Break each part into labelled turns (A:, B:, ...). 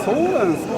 A: そうなんですか。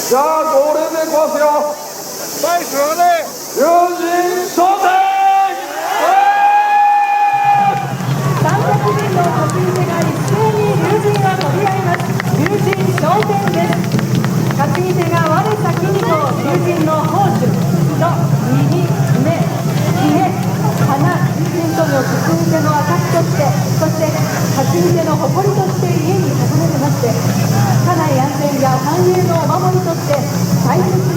B: じゃあ号令でいきますよ。はい、それで友人商店
C: 300人の担ぎ手が一斉に龍神が飛び合います。龍神商店です。担ぎ手が我先にと龍神の宝珠の右目ひげ鼻陣取りを担ぎ手の証として、そして担ぎ手の誇りとして家に掲げてまして、家内安全や繁栄のお守りとして大切